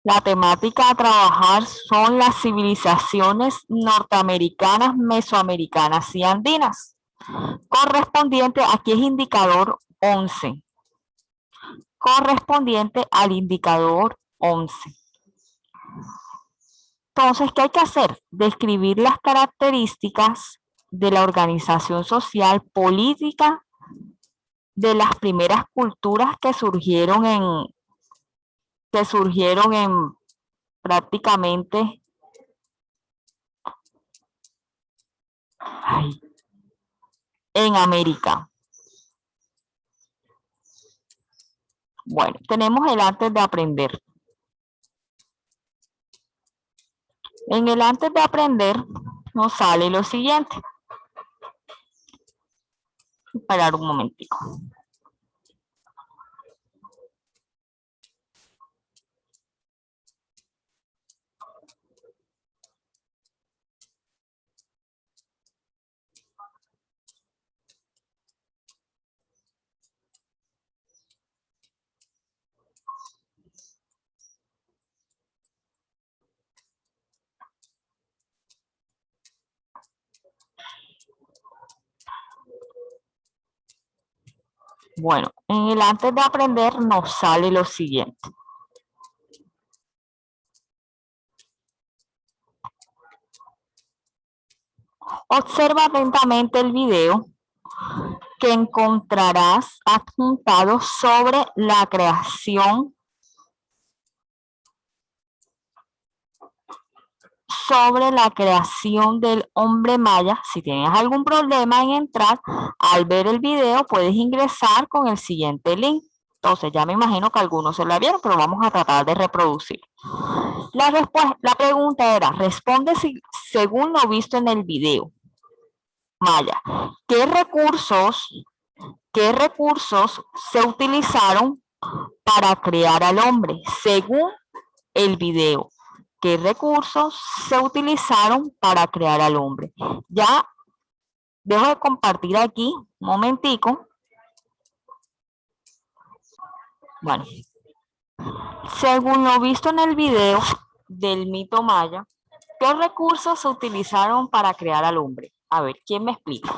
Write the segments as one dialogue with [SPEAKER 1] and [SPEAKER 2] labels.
[SPEAKER 1] La temática a trabajar son las civilizaciones norteamericanas, mesoamericanas y andinas. Correspondiente, aquí es indicador 11. Correspondiente al indicador 11. Entonces, ¿qué hay que hacer? Describir las características de la organización social política de las primeras culturas que surgieron en prácticamente en América. Bueno, tenemos el antes de aprender. En el antes de aprender nos sale lo siguiente. Esperar un momentico. Bueno, en el antes de aprender nos sale lo siguiente. Observa atentamente el video que encontrarás adjuntado sobre la creación del hombre maya. Si tienes algún problema en entrar, al ver el video puedes ingresar con el siguiente link. Entonces ya me imagino que algunos se la vieron, pero vamos a tratar de reproducir. La pregunta era, responde según lo visto en el video maya. ¿Qué recursos se utilizaron para crear al hombre según el video? ¿Qué recursos se utilizaron para crear al hombre? Ya dejo de compartir aquí un momentico. Bueno, según lo visto en el video del mito maya, ¿qué recursos se utilizaron para crear al hombre? A ver, ¿quién me explica?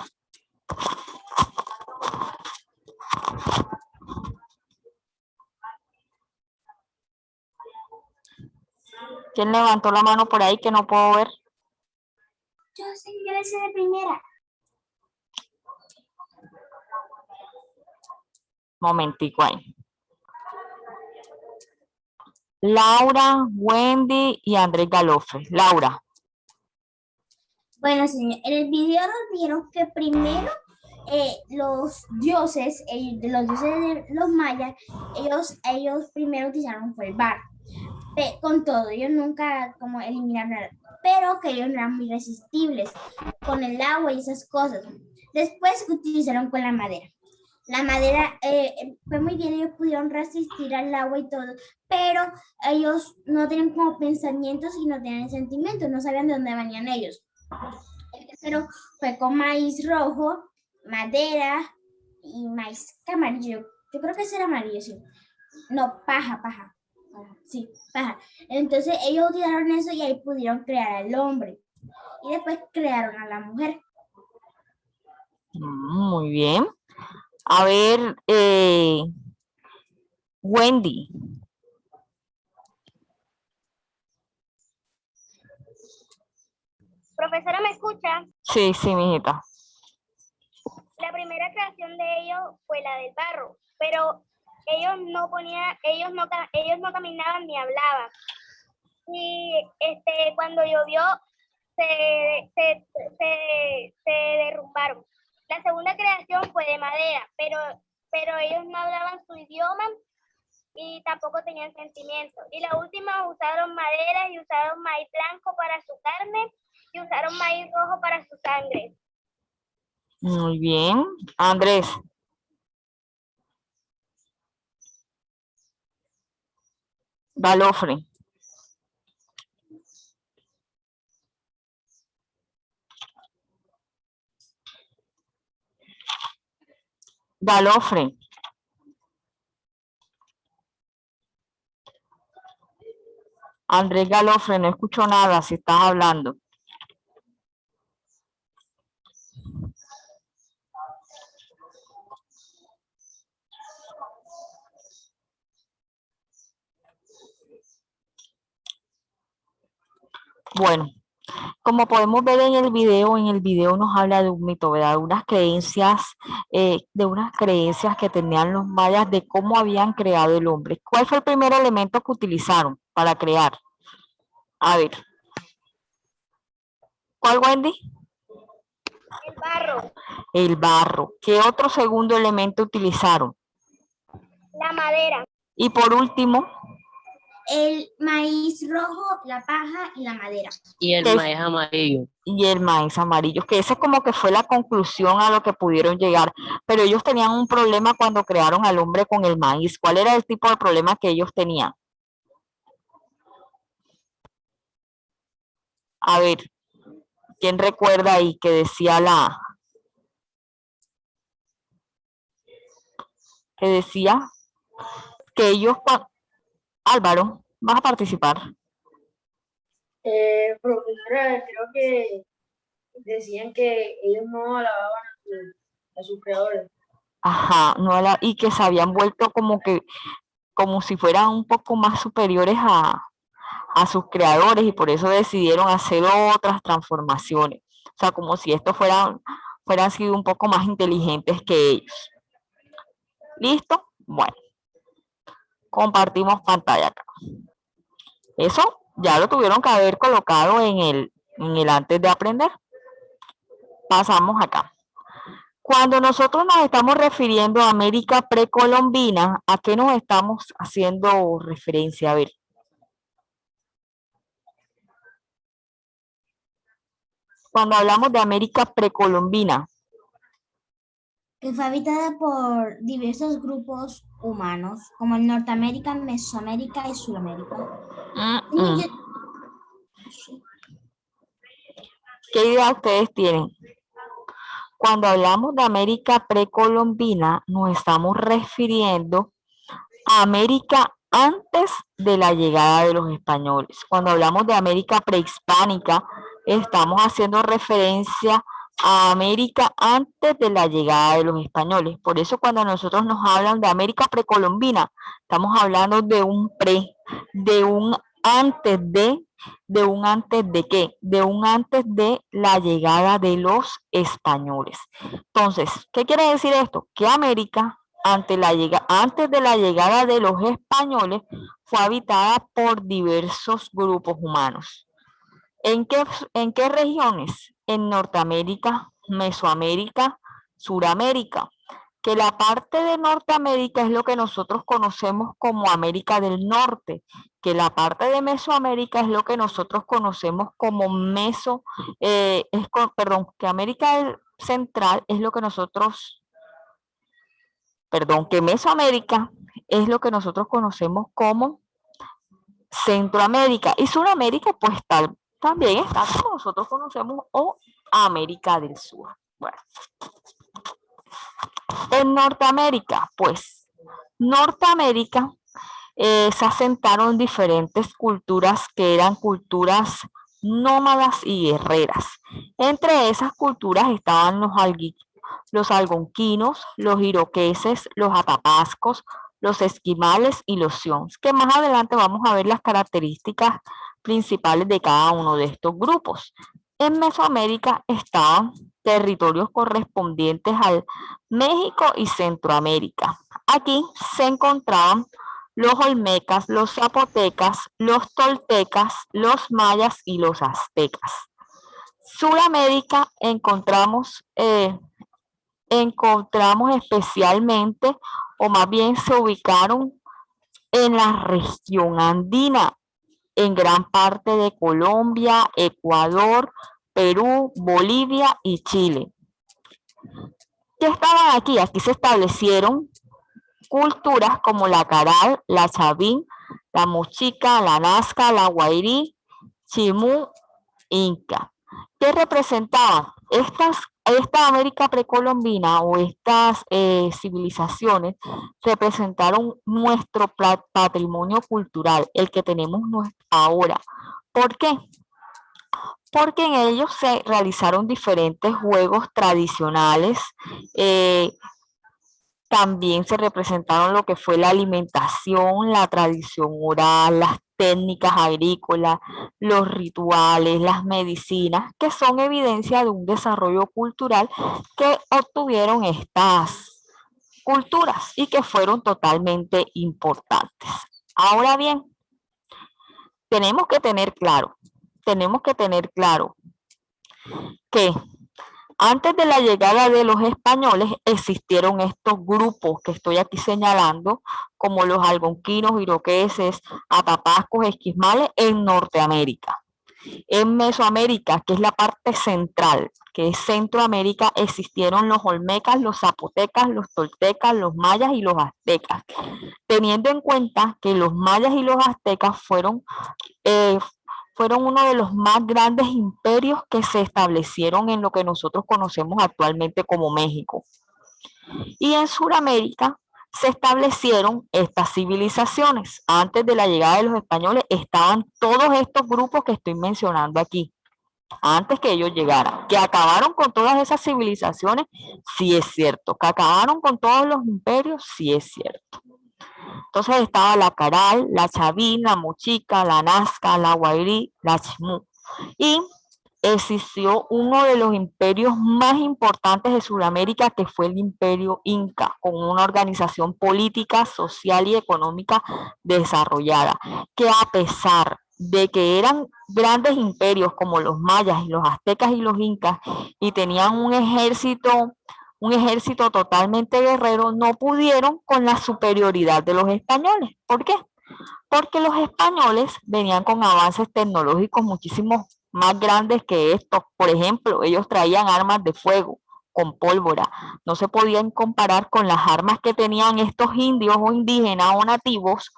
[SPEAKER 1] ¿Quién levantó la mano por ahí que no puedo ver?
[SPEAKER 2] Yo sí ingresé de primera.
[SPEAKER 1] Momentico ahí. Laura, Wendy y Andrés Galofre. Laura.
[SPEAKER 2] Bueno, señor, en el video nos dijeron que primero los dioses de los mayas, ellos primero utilizaron fue el bar. Con todo, ellos nunca como eliminaron nada, pero que ellos no eran muy resistibles con el agua y esas cosas. Después utilizaron con la madera. La madera fue muy bien, ellos pudieron resistir al agua y todo, pero ellos no tenían como pensamientos y no tenían sentimientos, no sabían de dónde venían ellos. El tercero fue con maíz rojo, madera y maíz amarillo. Yo creo que ese era amarillo, sí. No, paja. Sí, paja. Entonces ellos utilizaron eso y ahí pudieron crear al hombre. Y después crearon a la mujer.
[SPEAKER 1] Muy bien. A ver, Wendy.
[SPEAKER 3] Profesora, ¿me escucha?
[SPEAKER 1] Sí, mijita.
[SPEAKER 3] La primera creación de ellos fue la del barro, pero ellos no caminaban ni hablaban. Y cuando llovió se derrumbaron. La segunda creación fue de madera, pero ellos no hablaban su idioma y tampoco tenían sentimientos. Y la última usaron madera y usaron maíz blanco para su carne y usaron maíz rojo para su sangre.
[SPEAKER 1] Muy bien. Andrés. Galofre. Galofre. Andrés Galofre, no escucho nada si estás hablando. Bueno, como podemos ver en el video nos habla de un mito, ¿verdad? De unas creencias que tenían los mayas de cómo habían creado el hombre. ¿Cuál fue el primer elemento que utilizaron para crear? A ver. ¿Cuál, Wendy?
[SPEAKER 3] El barro.
[SPEAKER 1] El barro. ¿Qué otro segundo elemento utilizaron?
[SPEAKER 3] La madera.
[SPEAKER 1] Y por último,
[SPEAKER 2] el maíz rojo, la paja y la madera.
[SPEAKER 4] Y el maíz amarillo.
[SPEAKER 1] Y el maíz amarillo, que esa como que fue la conclusión a lo que pudieron llegar. Pero ellos tenían un problema cuando crearon al hombre con el maíz. ¿Cuál era el tipo de problema que ellos tenían? A ver, ¿quién recuerda ahí que decía que ellos, Álvaro, vas a participar?
[SPEAKER 5] Profesora, creo que decían que ellos no alababan a sus creadores.
[SPEAKER 1] Ajá, y que se habían vuelto como si fueran un poco más superiores a sus creadores y por eso decidieron hacer otras transformaciones. O sea, como si estos fueran sido un poco más inteligentes que ellos. ¿Listo? Bueno, compartimos pantalla acá. Eso ya lo tuvieron que haber colocado en el antes de aprender. Pasamos acá. Cuando nosotros nos estamos refiriendo a América precolombina, ¿a qué nos estamos haciendo referencia? A ver. Cuando hablamos de América precolombina.
[SPEAKER 2] Que fue habitada por diversos grupos humanos, como en Norteamérica, Mesoamérica y Sudamérica.
[SPEAKER 1] ¿Qué idea ustedes tienen? Cuando hablamos de América precolombina, nos estamos refiriendo a América antes de la llegada de los españoles. Cuando hablamos de América prehispánica, estamos haciendo referencia a América antes de la llegada de los españoles. Por eso cuando nosotros nos hablan de América precolombina, estamos hablando de un antes de qué, de un antes de la llegada de los españoles. Entonces, ¿qué quiere decir esto? Que América antes de la llegada de los españoles fue habitada por diversos grupos humanos. ¿En qué regiones? En Norteamérica, Mesoamérica, Suramérica, que la parte de Norteamérica es lo que nosotros conocemos como América del Norte, que la parte de Mesoamérica es lo que nosotros conocemos como que América Central es lo que que Mesoamérica es lo que nosotros conocemos como Centroamérica, y Sudamérica pues también está como nosotros conocemos o América del Sur. Bueno, en Norteamérica, pues Norteamérica se asentaron diferentes culturas que eran culturas nómadas y guerreras. Entre esas culturas estaban los algonquinos, los iroqueses, los atapascos, los esquimales y los sioux, que más adelante vamos a ver las características principales de cada uno de estos grupos. En Mesoamérica estaban territorios correspondientes al México y Centroamérica. Aquí se encontraban los olmecas, los zapotecas, los toltecas, los mayas y los aztecas. Sudamérica encontramos especialmente, o más bien se ubicaron en la región andina, en gran parte de Colombia, Ecuador, Perú, Bolivia y Chile. ¿Qué estaban aquí? Aquí se establecieron culturas como la Caral, la Chavín, la Mochica, la Nazca, la Guairí, Chimú, Inca. ¿Qué representaban? esta América precolombina o estas civilizaciones representaron nuestro patrimonio cultural, el que tenemos ahora. ¿Por qué? Porque en ellos se realizaron diferentes juegos tradicionales, también se representaron lo que fue la alimentación, la tradición oral, las técnicas agrícolas, los rituales, las medicinas, que son evidencia de un desarrollo cultural que obtuvieron estas culturas y que fueron totalmente importantes. Ahora bien, tenemos que tener claro que antes de la llegada de los españoles existieron estos grupos que estoy aquí señalando, como los algonquinos, iroqueses, atapascos, esquimales en Norteamérica. En Mesoamérica, que es la parte central, que es Centroamérica, existieron los olmecas, los zapotecas, los toltecas, los mayas y los aztecas. Teniendo en cuenta que los mayas y los aztecas fueron uno de los más grandes imperios que se establecieron en lo que nosotros conocemos actualmente como México. Y en Sudamérica se establecieron estas civilizaciones. Antes de la llegada de los españoles estaban todos estos grupos que estoy mencionando aquí, antes que ellos llegaran. Que acabaron con todas esas civilizaciones, sí es cierto. Que acabaron con todos los imperios, sí es cierto. Entonces estaba la Caral, la Chavín, la Mochica, la Nazca, la Guairí, la Chimú. Y existió uno de los imperios más importantes de Sudamérica, que fue el Imperio Inca, con una organización política, social y económica desarrollada, que a pesar de que eran grandes imperios como los mayas y los aztecas y los incas, y tenían un ejército totalmente guerrero, no pudieron con la superioridad de los españoles. ¿Por qué? Porque los españoles venían con avances tecnológicos muchísimo más grandes que estos. Por ejemplo, ellos traían armas de fuego con pólvora. No se podían comparar con las armas que tenían estos indios o indígenas o nativos,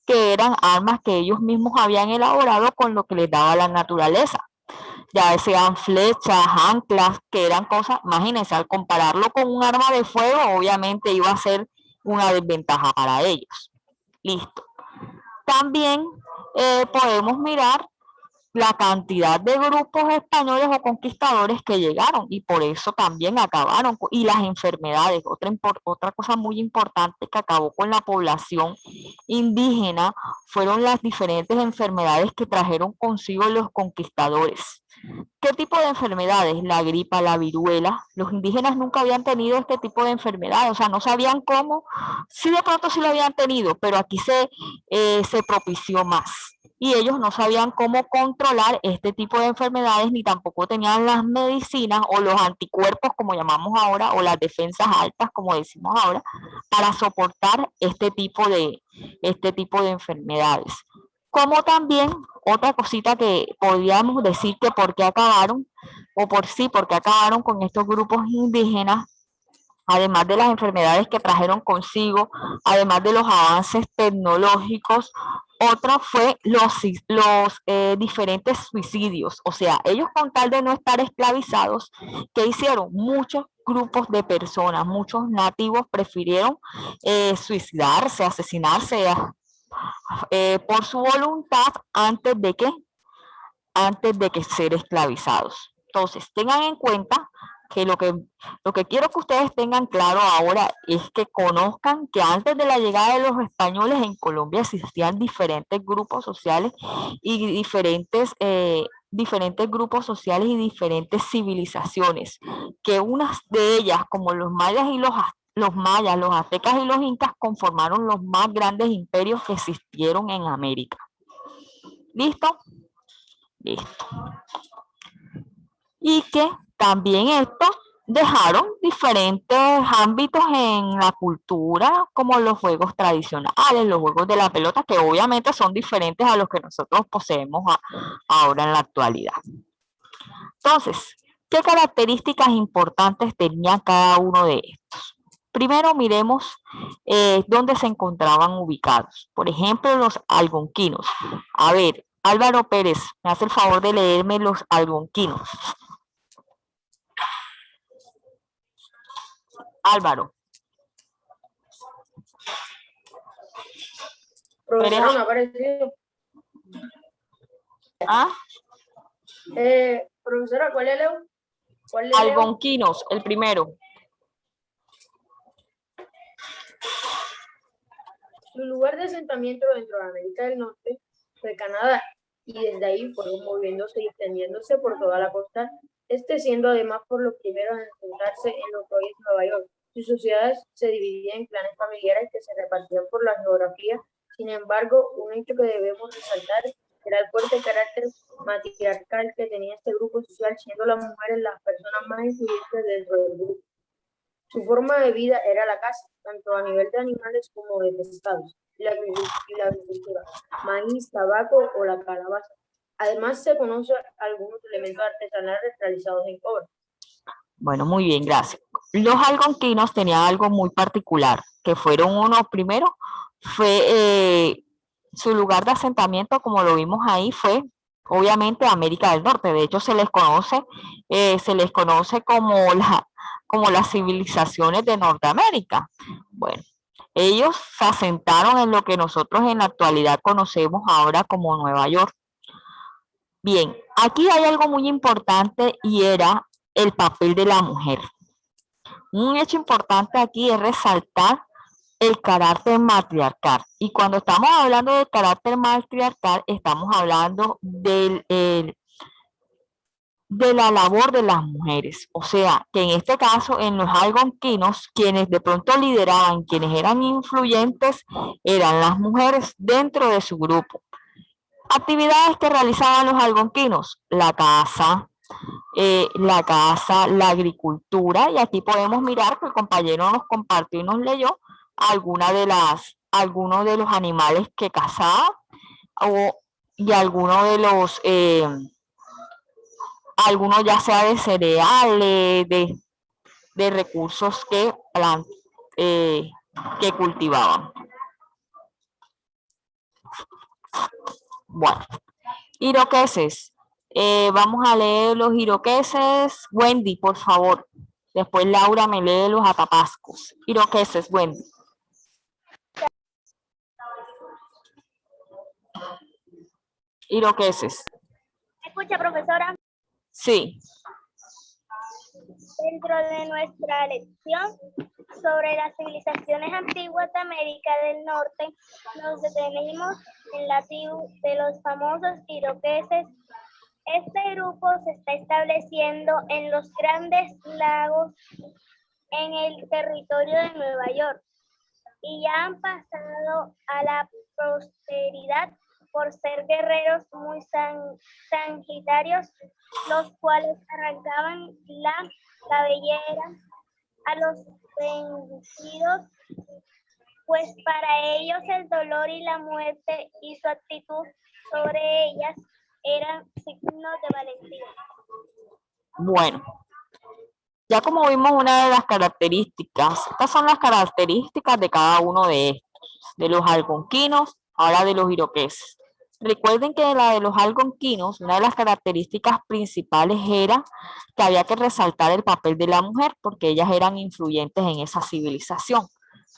[SPEAKER 1] que eran armas que ellos mismos habían elaborado con lo que les daba la naturaleza. Ya sean flechas, anclas, que eran cosas, imagínense, al compararlo con un arma de fuego, obviamente iba a ser una desventaja para ellos. Listo. También podemos mirar la cantidad de grupos españoles o conquistadores que llegaron y por eso también acabaron. Y las enfermedades, otra cosa muy importante que acabó con la población indígena fueron las diferentes enfermedades que trajeron consigo los conquistadores. ¿Qué tipo de enfermedades? La gripa, la viruela. Los indígenas nunca habían tenido este tipo de enfermedades, o sea, no sabían cómo. Sí, de pronto sí lo habían tenido, pero aquí se propició más. Y ellos no sabían cómo controlar este tipo de enfermedades, ni tampoco tenían las medicinas o los anticuerpos, como llamamos ahora, o las defensas altas, como decimos ahora, para soportar este tipo de enfermedades. Como también otra cosita que podríamos decir que por qué acabaron, porque acabaron con estos grupos indígenas, además de las enfermedades que trajeron consigo, además de los avances tecnológicos, otra fue los diferentes suicidios. O sea, ellos, con tal de no estar esclavizados, ¿qué hicieron? Muchos grupos de personas, muchos nativos prefirieron suicidarse, asesinarse por su voluntad antes de que ser esclavizados. Entonces, tengan en cuenta que lo que quiero que ustedes tengan claro ahora es que conozcan que antes de la llegada de los españoles en Colombia existían diferentes grupos sociales y diferentes grupos sociales y diferentes civilizaciones, que unas de ellas, como los mayas, los aztecas y los incas, conformaron los más grandes imperios que existieron en América. ¿Listo? Listo. Y que también estos dejaron diferentes ámbitos en la cultura, como los juegos tradicionales, los juegos de la pelota, que obviamente son diferentes a los que nosotros poseemos ahora en la actualidad. Entonces, ¿qué características importantes tenía cada uno de estos? Primero miremos dónde se encontraban ubicados. Por ejemplo, los algonquinos. A ver, Álvaro Pérez, me hace el favor de leerme los algonquinos. Álvaro.
[SPEAKER 5] Profesora, no ha aparecido.
[SPEAKER 1] ¿Ah?
[SPEAKER 5] Profesora, ¿cuál es Leo? ¿Cuál es Leo?
[SPEAKER 1] Algonquinos, el primero.
[SPEAKER 5] Su lugar de asentamiento dentro de América del Norte fue Canadá, y desde ahí fueron moviéndose y extendiéndose por toda la costa, siendo además por los primeros en asentarse en los valles de Nueva York. Sus sociedades se dividían en clanes familiares que se repartían por la geografía. Sin embargo, un hecho que debemos resaltar era el fuerte carácter matriarcal que tenía este grupo social, siendo las mujeres las personas más influyentes dentro del grupo. Su forma de vida era la caza, tanto a nivel de animales como de pescados, y la agricultura, maíz, tabaco o la calabaza. Además, se conocen algunos elementos artesanales realizados en cobre.
[SPEAKER 1] Bueno, muy bien, gracias. Los algonquinos tenían algo muy particular, que fueron uno primero, fue su lugar de asentamiento, como lo vimos ahí, fue obviamente América del Norte. De hecho, se les conoce como las civilizaciones de Norteamérica. Bueno, ellos se asentaron en lo que nosotros en la actualidad conocemos ahora como Nueva York. Bien, aquí hay algo muy importante y era el papel de la mujer. Un hecho importante aquí es resaltar el carácter matriarcal. Y cuando estamos hablando del carácter matriarcal, estamos hablando de la labor de las mujeres. O sea, que en este caso, en los algonquinos, quienes de pronto lideraban, quienes eran influyentes, eran las mujeres dentro de su grupo. Actividades que realizaban los algonquinos: la caza, la agricultura, y aquí podemos mirar que el compañero nos compartió y nos leyó algunos de los animales que cazaba y algunos ya sea de cereales, de recursos que cultivaban. Bueno, iroqueses. Vamos a leer los iroqueses. Wendy, por favor. Después Laura me lee los atapascos. Iroqueses, Wendy. Iroqueses.
[SPEAKER 3] ¿Me escucha, profesora?
[SPEAKER 1] Sí.
[SPEAKER 3] Dentro de nuestra lección sobre las civilizaciones antiguas de América del Norte, nos detenemos en la tribu de los famosos iroqueses. Este grupo se está estableciendo en los Grandes Lagos, en el territorio de Nueva York, y ya han pasado a la posteridad por ser guerreros muy sanguinarios, los cuales arrancaban la cabellera a los vencidos, pues para ellos el dolor y la muerte y su actitud sobre ellas eran signos de valentía.
[SPEAKER 1] Bueno, ya como vimos una de las características, estas son las características de cada uno de estos, de los algonquinos, ahora de los iroqueses. Recuerden que la de los algonquinos, una de las características principales era que había que resaltar el papel de la mujer porque ellas eran influyentes en esa civilización.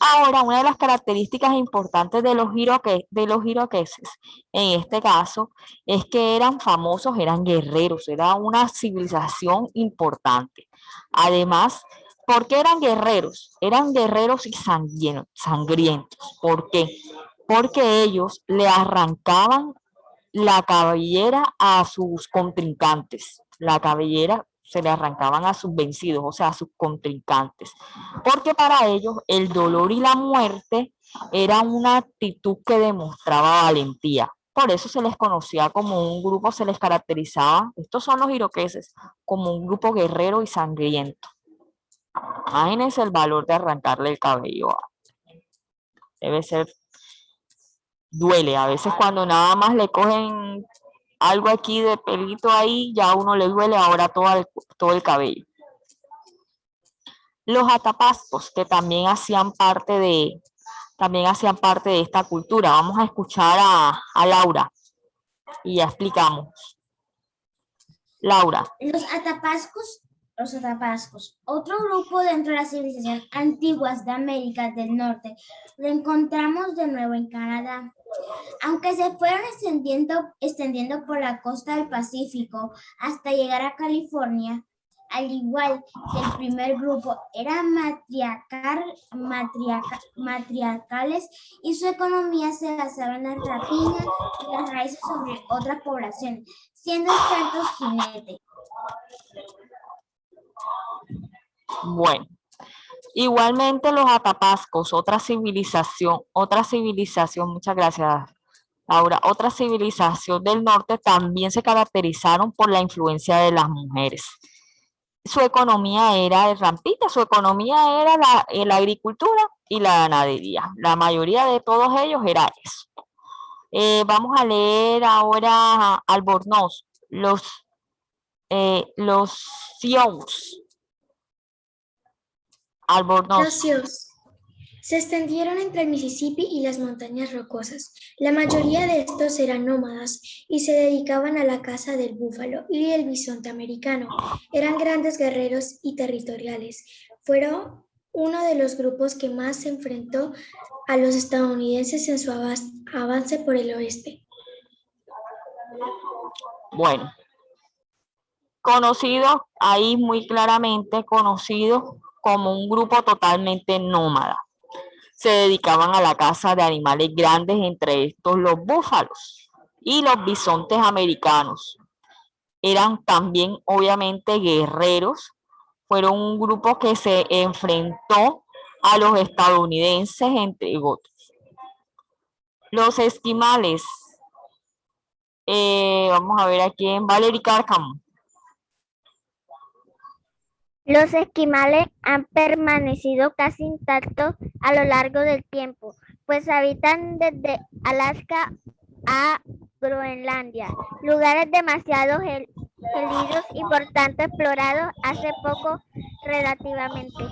[SPEAKER 1] Ahora, una de las características importantes de los iroqueses, en este caso, es que eran famosos, eran guerreros, era una civilización importante. Además, ¿por qué eran guerreros? Eran guerreros y sangrientos. ¿Por qué? Porque ellos le arrancaban la cabellera a sus contrincantes. La cabellera se le arrancaban a sus vencidos, o sea, a sus contrincantes. Porque para ellos el dolor y la muerte era una actitud que demostraba valentía. Por eso se les conocía como un grupo, se les caracterizaba, estos son los iroqueses, como un grupo guerrero y sangriento. Imagínense el valor de arrancarle el cabello. Debe ser, duele. A veces cuando nada más le cogen algo aquí de pelito ahí, ya a uno le duele, ahora todo el cabello. Los atapascos, que también hacían parte de esta cultura. Vamos a escuchar a Laura y ya explicamos. Laura.
[SPEAKER 2] Los atapascos los atapascos, otro grupo dentro de la civilización antiguas de América del Norte. Lo encontramos de nuevo en Canadá. Aunque se fueron extendiendo por la costa del Pacífico hasta llegar a California, al igual que el primer grupo, eran matriarcales y su economía se basaba en la rapiña y las raíces sobre otras poblaciones, siendo expertos jinetes.
[SPEAKER 1] Bueno, igualmente los atapascos, otra civilización, muchas gracias, Laura, otra civilización del norte también se caracterizaron por la influencia de las mujeres. Su economía era de rampita, su economía era la agricultura y la ganadería. La mayoría de todos ellos era eso. Vamos a leer ahora Albornoz, los Sioux. Albornoz.
[SPEAKER 6] Los Sioux se extendieron entre el Mississippi y las montañas rocosas. La mayoría de estos eran nómadas y se dedicaban a la caza del búfalo y el bisonte americano. Eran grandes guerreros y territoriales. Fueron uno de los grupos que más se enfrentó a los estadounidenses en su avance por el oeste.
[SPEAKER 1] Bueno, conocido ahí muy claramente, conocido como un grupo totalmente nómada. Se dedicaban a la caza de animales grandes, entre estos los búfalos y los bisontes americanos. Eran también obviamente guerreros, fueron un grupo que se enfrentó a los estadounidenses, entre otros. Los esquimales, vamos a ver aquí en Valerie Cárcamo.
[SPEAKER 3] Los esquimales han permanecido casi intactos a lo largo del tiempo, pues habitan desde Alaska a Groenlandia, lugares demasiado gélidos y por tanto explorados hace poco relativamente.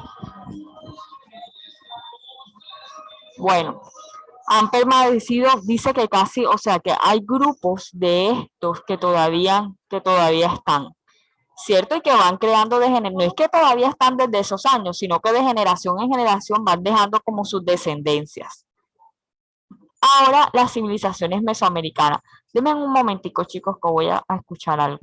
[SPEAKER 1] Bueno, han permanecido, dice que casi, o sea que hay grupos de estos que todavía están. ¿Cierto? Y que van creando no es que todavía están desde esos años, sino que de generación en generación van dejando como sus descendencias. Ahora, las civilizaciones mesoamericanas. Denme un momentico, chicos, que voy a escuchar algo.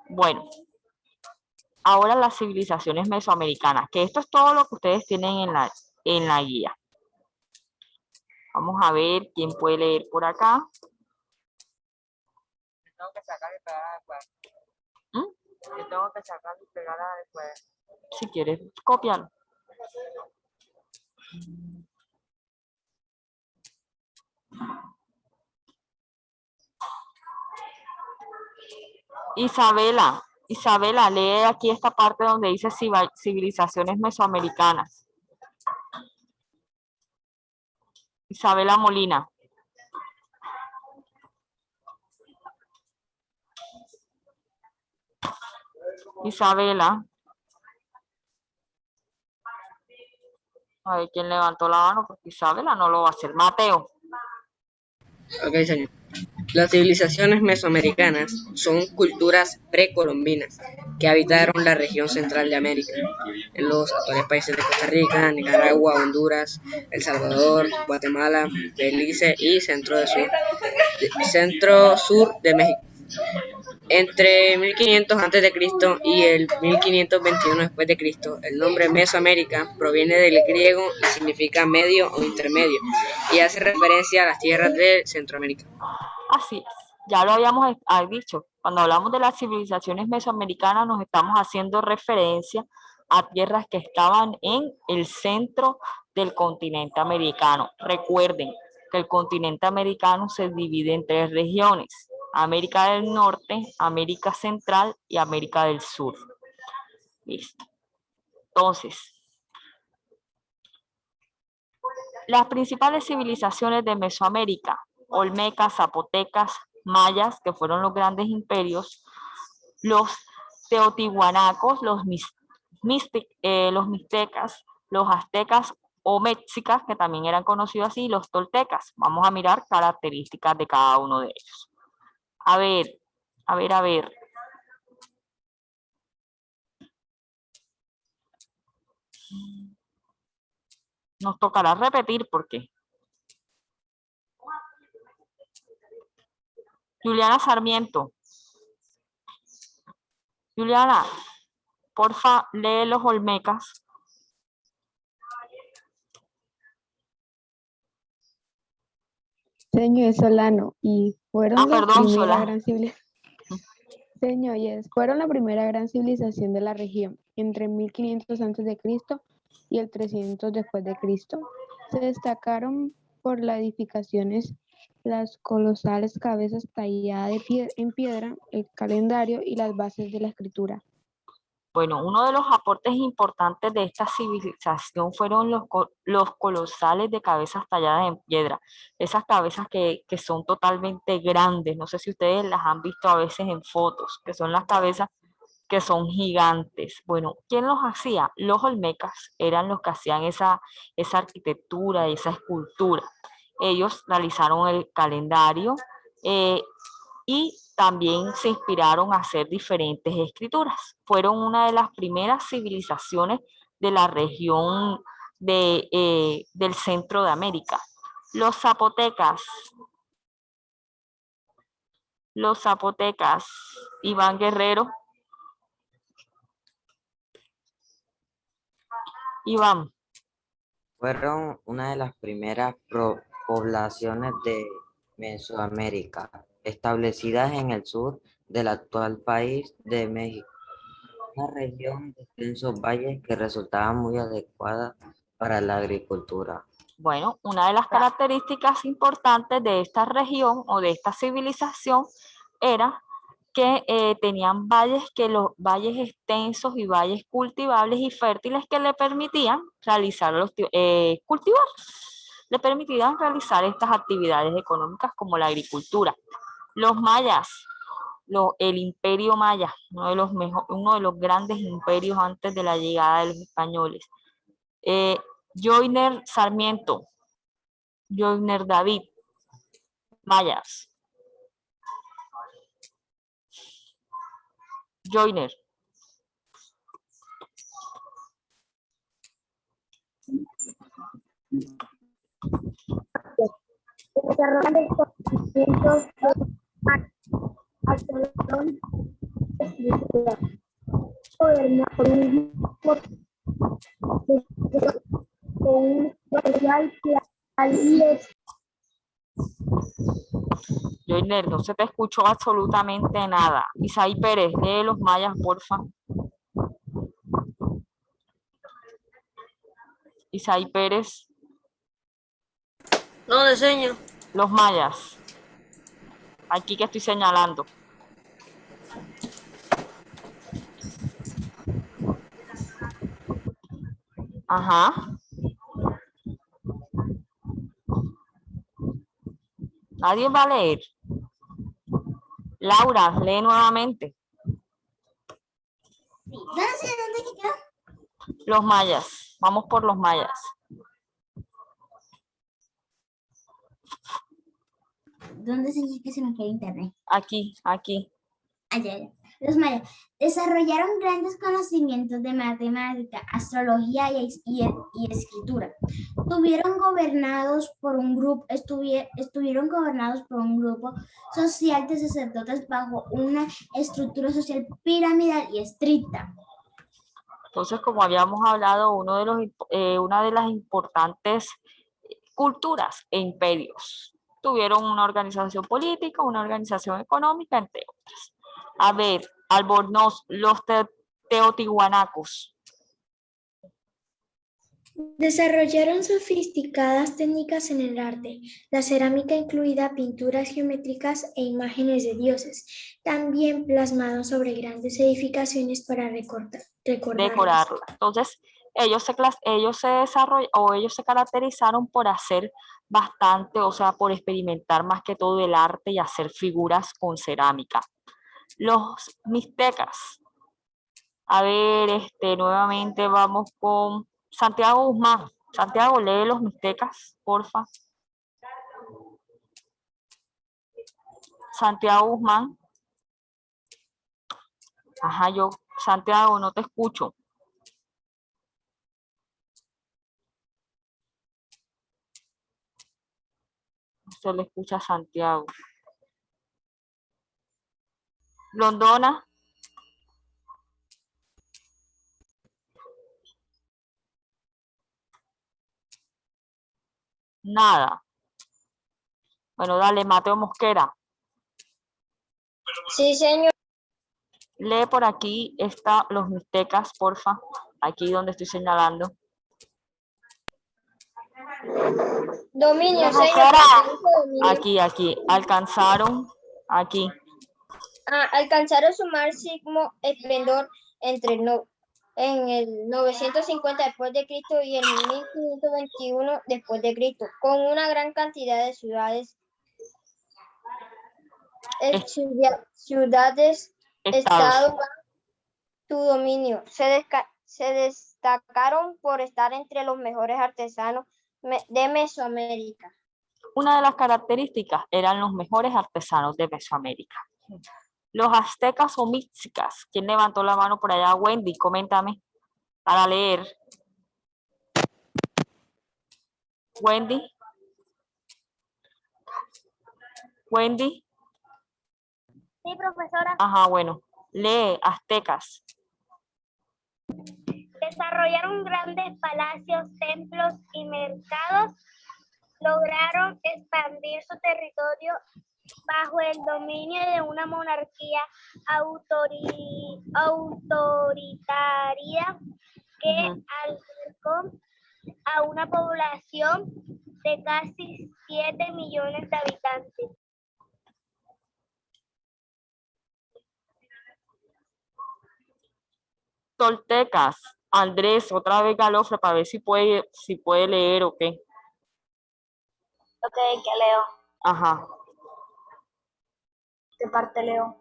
[SPEAKER 1] Bueno, ahora las civilizaciones mesoamericanas, que esto es todo lo que ustedes tienen en la guía. Vamos a ver quién puede leer por acá.
[SPEAKER 7] Tengo que sacar y pegar después.
[SPEAKER 1] ¿Mm?
[SPEAKER 7] Yo tengo que sacar y pegar después.
[SPEAKER 1] Si quieres, cópialo. Isabela, lee aquí esta parte donde dice civilizaciones mesoamericanas. Isabela Molina. Isabela. A ver quién levantó la mano, porque Isabela no lo va a hacer. Mateo.
[SPEAKER 8] Ok, señor. Las civilizaciones mesoamericanas son culturas precolombinas que habitaron la región central de América, en los actuales países de Costa Rica, Nicaragua, Honduras, El Salvador, Guatemala, Belice y centro-sur de México. Entre 1500 a.C. y el 1521 después de Cristo, el nombre Mesoamérica proviene del griego y significa medio o intermedio, y hace referencia a las tierras de Centroamérica.
[SPEAKER 1] Así es, ya lo habíamos dicho, cuando hablamos de las civilizaciones mesoamericanas nos estamos haciendo referencia a tierras que estaban en el centro del continente americano. Recuerden que el continente americano se divide en 3 regiones: América del Norte, América Central y América del Sur. Listo. Entonces, las principales civilizaciones de Mesoamérica: olmecas, zapotecas, mayas, que fueron los grandes imperios, los teotihuanacos, los mixtecas, los aztecas o mexicas, que también eran conocidos así, los toltecas. Vamos a mirar características de cada uno de ellos. A ver. Nos tocará repetir porque Juliana Sarmiento. Juliana, porfa, lee los olmecas.
[SPEAKER 9] Señor Solano, y fueron
[SPEAKER 1] Perdón,
[SPEAKER 9] fueron la primera gran civilización de la región entre 1500 a.C. y el 300 después de Cristo. Se destacaron por las edificaciones, las colosales cabezas talladas en piedra, el calendario y las bases de la escritura.
[SPEAKER 1] Bueno, uno de los aportes importantes de esta civilización fueron los colosales de cabezas talladas en piedra. Esas cabezas que son totalmente grandes. No sé si ustedes las han visto a veces en fotos, que son las cabezas que son gigantes. Bueno, ¿quién los hacía? Los olmecas eran los que hacían esa arquitectura, esa escultura. Ellos realizaron el calendario y también se inspiraron a hacer diferentes escrituras. Fueron una de las primeras civilizaciones de la región del centro de América. Los zapotecas, Iván Guerrero. Iván.
[SPEAKER 10] Fueron una de las primeras poblaciones de Mesoamérica, establecidas en el sur del actual país de México, una región de extensos valles que resultaba muy adecuada para la agricultura.
[SPEAKER 1] Bueno, una de las características importantes de esta región o de esta civilización era que tenían valles extensos y valles cultivables y fértiles que le permitían le permitían realizar estas actividades económicas como la agricultura. Los mayas, el imperio maya, uno de los grandes imperios antes de la llegada de los españoles. Joiner Sarmiento, Joiner David, mayas. Joiner.
[SPEAKER 3] gobernado por un grupo con un especial
[SPEAKER 1] Joiner, no se te escuchó absolutamente nada. Isaí Pérez, lee los mayas, porfa. Isaí Pérez.
[SPEAKER 4] ¿Dónde, señor?
[SPEAKER 1] Los mayas. Aquí que estoy señalando. Ajá. ¿Nadie va a leer? Laura, lee nuevamente.
[SPEAKER 2] ¿Dónde quedó?
[SPEAKER 1] Los mayas. Vamos por los mayas.
[SPEAKER 2] ¿Dónde señor que se me quedó internet?
[SPEAKER 1] Aquí.
[SPEAKER 2] Allá. Los mayas desarrollaron grandes conocimientos de matemática, astrología y escritura. Estuvieron gobernados por un grupo social de sacerdotes bajo una estructura social piramidal y estricta.
[SPEAKER 1] Entonces, como habíamos hablado, una de las importantes culturas e imperios. Tuvieron una organización política, una organización económica, entre otras. A ver, Albornoz, los teotihuanacos.
[SPEAKER 6] Desarrollaron sofisticadas técnicas en el arte, la cerámica incluida pinturas geométricas e imágenes de dioses, también plasmados sobre grandes edificaciones para decorarlas.
[SPEAKER 1] Entonces, ellos se caracterizaron por hacer bastante, o sea, por experimentar más que todo el arte y hacer figuras con cerámica. Los mixtecas. A ver, nuevamente vamos con Santiago Guzmán. Santiago, lee los mixtecas, porfa. Santiago Guzmán. Ajá, Santiago, no te escucho. No se le escucha a Santiago. Londona. Nada. Bueno, dale, Mateo Mosquera.
[SPEAKER 3] Sí, señor.
[SPEAKER 1] Lee por aquí los mixtecas, porfa. Aquí donde estoy señalando.
[SPEAKER 3] Dominio,
[SPEAKER 1] Aquí. Alcanzaron. Aquí.
[SPEAKER 3] Alcanzaron su máximo esplendor en el 950 después de Cristo y en 1521 después de Cristo, con una gran cantidad de ciudades, estados bajo su dominio. Se destacaron por estar entre los mejores artesanos de Mesoamérica.
[SPEAKER 1] Una de las características eran los mejores artesanos de Mesoamérica. Los aztecas o mixicas. ¿Quién levantó la mano por allá? Wendy, coméntame para leer. Wendy. Wendy.
[SPEAKER 3] Sí, profesora.
[SPEAKER 1] Ajá, bueno. Lee, aztecas.
[SPEAKER 3] Desarrollaron grandes palacios, templos y mercados. Lograron expandir su territorio bajo el dominio de una monarquía autoritaria que albergó a una población de casi 7 millones de habitantes.
[SPEAKER 1] Toltecas. Andrés, otra vez Galofre, para ver si puede leer o qué.
[SPEAKER 3] Ok, ¿qué leo?
[SPEAKER 1] Ajá.
[SPEAKER 3] ¿Qué parte leo?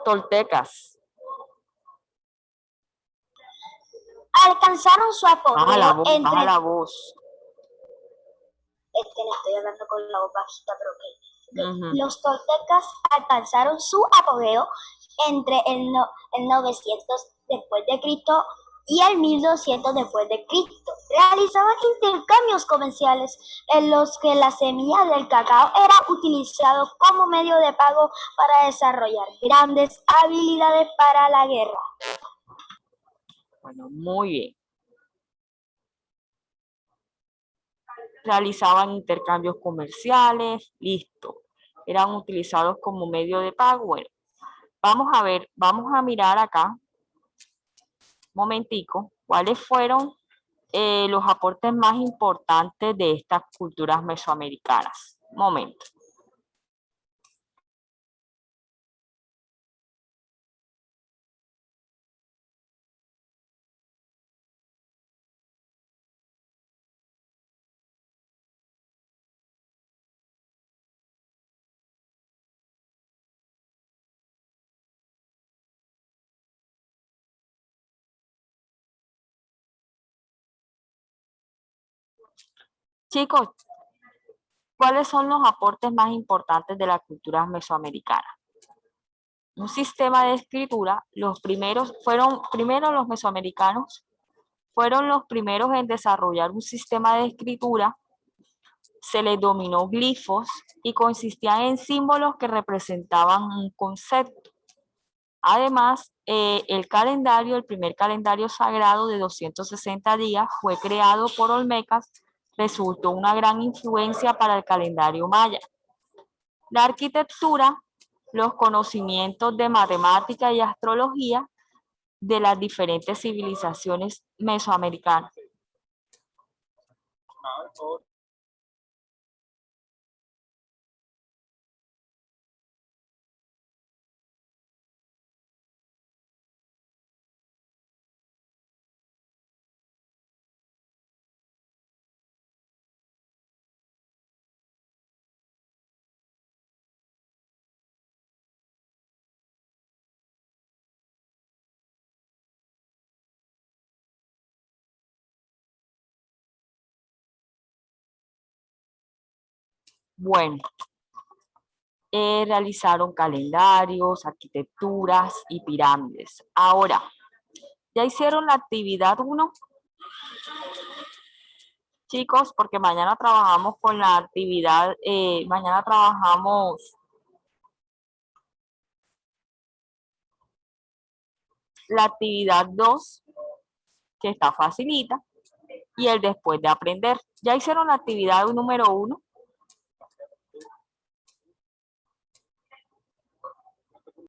[SPEAKER 1] Toltecas.
[SPEAKER 3] Alcanzaron su apogeo
[SPEAKER 1] Baja la voz.
[SPEAKER 3] Es que no estoy hablando con la voz bajita, pero ok. Los toltecas alcanzaron su apogeo entre el 900 después de Cristo
[SPEAKER 11] y el 1200 después de Cristo. Realizaban intercambios comerciales en los que la semilla del cacao era utilizado como medio de pago para desarrollar grandes habilidades para la guerra.
[SPEAKER 1] Bueno, muy bien. Realizaban intercambios comerciales, listo. Eran utilizados como medio de pago. Bueno, vamos a ver, vamos a mirar acá, un momentico, cuáles fueron los aportes más importantes de estas culturas mesoamericanas. Un momento. Chicos, ¿cuáles son los aportes más importantes de las culturas mesoamericanas? Un sistema de escritura, los mesoamericanos fueron los primeros en desarrollar un sistema de escritura, se les dominó glifos y consistían en símbolos que representaban un concepto. Además, el primer calendario sagrado de 260 días fue creado por olmecas, resultó una gran influencia para el calendario maya. La arquitectura, los conocimientos de matemática y astrología de las diferentes civilizaciones mesoamericanas. Bueno, realizaron calendarios, arquitecturas y pirámides. Ahora, ¿ya hicieron la actividad 1? Chicos, porque mañana trabajamos con la actividad, mañana trabajamos la actividad 2, que está facilita, y el después de aprender. ¿Ya hicieron la actividad número 1?